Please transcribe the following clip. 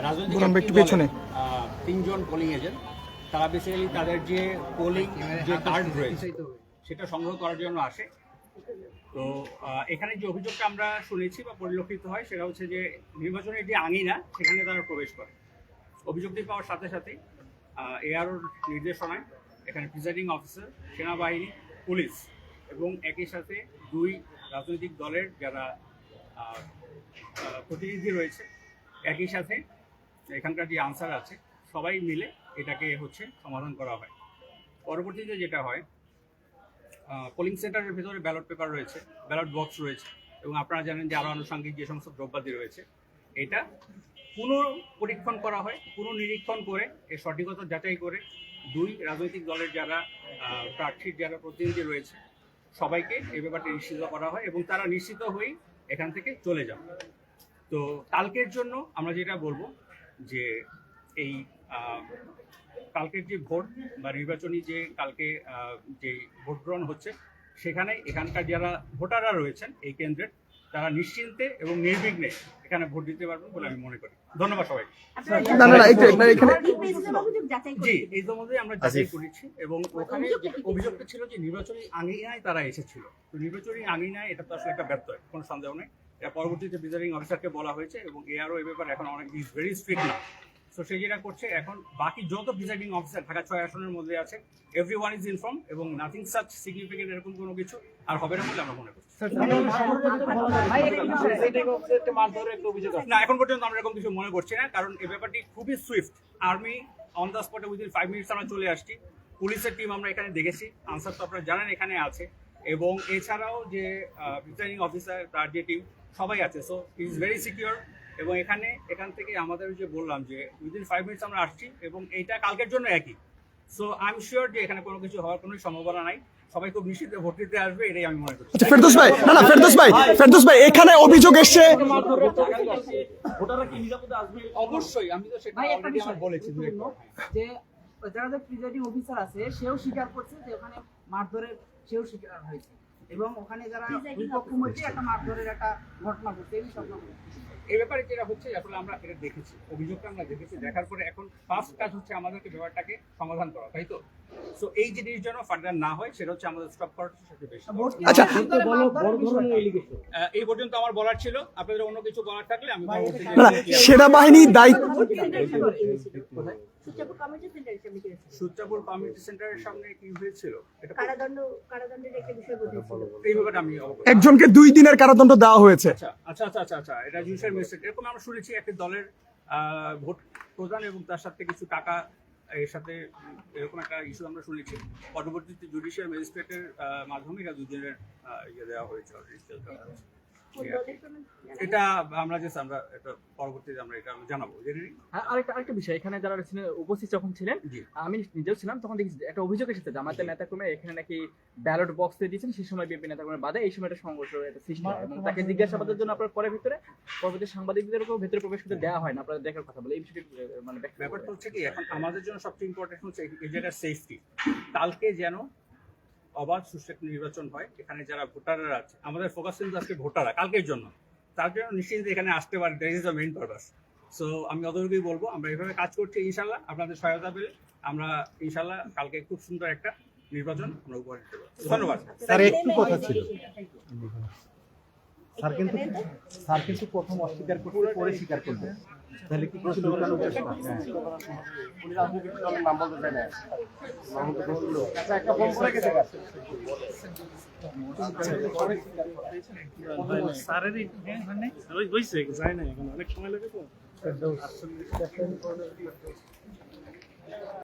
রাজনৈতিক পেছনে তিনজন পোলিং এজেন্ট তারা বেসিক্যালি তাদের যে পোলিং যে কার্ড রয়েছে সেটা সংগ্রহ করার জন্য আসে। তো এখানে যে অভিযোগটা আমরা শুনেছি বা পরিলক্ষিত হয় সেটা হচ্ছে যে নির্বাচনের যে আঙিনা সেখানে তারা প্রবেশ করে। অভিযোগটি পাওয়ার সাথে সাথেই এআরওর নির্দেশনায় এখানে প্রিজাইডিং অফিসার, সেনাবাহিনী, পুলিশ এবং একই সাথে দুই রাজনৈতিক দলের যারা প্রতিনিধি রয়েছে, একই সাথে এখানকার যে আনসার আছে সবাই মিলে এটাকে সমাধান করা হয়। পরবর্তীতে যেটা হয়, পোলিং সেন্টারের ভিতরে ব্যালট পেপার রয়েছে, ব্যালট বক্স রয়েছে এবং আপনারা জানেন যে আরও আনুষঙ্গিক যে সমস্ত দ্রব্যাদি রয়েছে, এটা পুনঃপরীক্ষণ করা হয়। পুনঃনিরীক্ষণ করে এর সঠিকতা যাচাই করে দুই রাজনৈতিক দলের যারা প্রার্থীর যারা প্রতিনিধি রয়েছে সবাইকে এই ব্যাপারটি নিশ্চিত করা হয় এবং তারা নিশ্চিত হয়েই এখান থেকে চলে যান। তো কালকের জন্য আমরা যেটা বলবো যে এই কালকের যে ভোট বা নির্বাচনী যে কালকে যে ভোট গ্রহণ হচ্ছে সেখানে এখানকার যারা ভোটাররা রয়েছেন এই কেন্দ্রের তারা নিশ্চিন্তে এবং নির্বিঘ্নে এখানে ভোট দিতে পারবেন বলে আমি মনে করি। ধন্যবাদ সবাই। জি, এই সম্বন্ধে আমরা যাচাই করেছি এবং ওখানে অভিযোগটা ছিল যে নির্বাচনী আঙিনায় তারা এসেছিল। তো নির্বাচনী আঙিনায় এটা তো আসলে একটা ব্যর্থ, কোনো সন্দেহ নেই। এটা পরবর্তীতে প্রিজাইডিং অফিসারকে বলা হয়েছে এবং এআরও এ ব্যাপারে এখন অনেক ভেরি স্ট্রিক্ট না। তো সে যেটা করছে এখন বাকি যত প্রিজাইডিং অফিসার ঢাকা 6 আসনের মধ্যে আছে এভরিওয়ান ইজ ইনফর্ম এবং নাথিং সাচ সিগনিফিকেন্ট এরকম কোনো কিছু আর হবে না বলে আমরা মনে করছি। না, এখন পর্যন্ত আমরা এরকম কিছু মনে করছি না, কারণ এই ব্যাপারটি খুবই সুইফট। আর্মি অন দ্য স্পটে উইদিন 5 মিনিটস আমরা চলে আসছি। পুলিশের টিম আমরা এখানে দেখেছি, আনসার তো আপনারা জানেন এখানে আছে এবং এছাড়াও যে প্রিজাইডিং অফিসার তার যে টিম সবাই আছে। So it is very secure এবং এখান থেকে আমাদের যে বললাম যে উইদিন 5 মিনিটস আমরা আসছি এবং এইটা কালকের জন্য একই। সো আই এম শিওর যে এখানে কোনো কিছু হওয়ার কোনো সম্ভাবনা নাই। সবাই খুব নিশ্চিন্তে ভোট দিতে আসবে, এটাই আমি মনে করছি। ফেরদৌস ভাই এখানে অভিযোগ এসছে ভোটাররা কি নিরাপদে আসবে? অবশ্যই, আমি তো সেটা অলরেডি বলেছি যে যারা প্রিজাইডিং অফিসার আছে সেও স্বীকার করছে যে ওখানে মারধরের সেও স্বীকার হয়েছে এবং ওখানে যারা বিপক্ষ মধ্যে একটা মারধরের একটা ঘটনা ঘটছে এই সব। এই ব্যাপারে যেটা হচ্ছে আসলে আমরা এটা দেখেছি, অভিযোগটা আমরা দেখেছি, দেখার পরে এখন ফার্স্ট কাজ হচ্ছে আমাদেরকে ব্যাপারটাকে সমাধান করা, তাই তো? সো এই জিনিস যেন ফার্দার না হয় সেটা হচ্ছে আমাদের স্টপ করার সবচেয়ে বেশি। আচ্ছা, এই পর্যন্ত আমার বলার ছিল, আপনাদের অন্য কিছু বলার থাকলে আমি সেনাবাহিনীর দায়িত্ব সূত্রাপুর কমিউনিটি সেন্টারের সামনে কি হয়েছিল এটা কারাদণ্ডের একটা বিষয় বলেছিল। এই ব্যাপারে আমি একজনকে 2 দিনের কারাদণ্ড দেওয়া হয়েছে। আচ্ছা, এটা জুডিশিয়াল ম্যাজিস্ট্রেট এরকম আমরা শুনেছি একটি দলের ভোট প্রদান এবং তার সাথে কিছু টাকা এর সাথে এরকম একটা ইস্যু আমরা শুনেছি। পরবর্তীতে জুডিশিয়াল ম্যাজিস্ট্রেটের মাধ্যমে এটা 2 দিনের দেওয়া হয়েছে। এটা আমরা এটা পরবর্তীতে আমরা এটা জানাবো। আরেকটা বিষয়, এখানে যারা উপস্থিত যখন ছিলেন, আমি নিজেও ছিলাম, তখন দেখি একটা অভিযোগ এসেছে জামায়াতের নেতাকর্মী এখানে নাকি ব্যালট বক্স দিয়ে দিয়েছেন, সেই সময় বিএনপি নেতাকর্মী বাদে এই সময় একটা সংঘর্ষ সৃষ্টি হয় এবং তাকে জিজ্ঞাসাবাদের জন্য আপনার পরবর্তী সাংবাদিকদেরকেও ভেতরে প্রবেশ করতে দেওয়া হয় না, আপনারা দেখার কথা বলে এই বিষয়টি মানে ব্যাপারটা হচ্ছে কি, এখন আমাদের জন্য সবচেয়ে ইম্পর্টেন্ট হচ্ছে এই জায়গার সেফটি। কালকে যেন অবাধ সুষ্ঠু নির্বাচন হয়, এখানে যারা ভোটাররা আছে, আমাদের ফোকাস কিন্তু আজকে ভোটাররা কালকের জন্য, তার জন্য নিশ্চিন্তে এখানে আসতে পারে, that is the main purpose. So আমি অতটুকুই বলবো, আমরা এইভাবে কাজ করছি, ইনশাল্লাহ আপনাদের সহায়তা পেলে আমরা ইনশাল্লাহ কালকে খুব সুন্দর একটা নির্বাচন আমরা উপহার দিতে পারবো। ধন্যবাদ। স্যার, একটু কথা ছিল। স্যার কিন্তু প্রথম অস্বীকার করতে পরে স্বীকার করবে, তাহলে কি কিছু লুকানোর চেষ্টা? উনি রাজনৈতিক দলের নাম বলতে চায় না। আচ্ছা, একটা ফোন করে গেছে স্যারের হয়েছে যায় না, এখন অনেক সময় লাগে তো।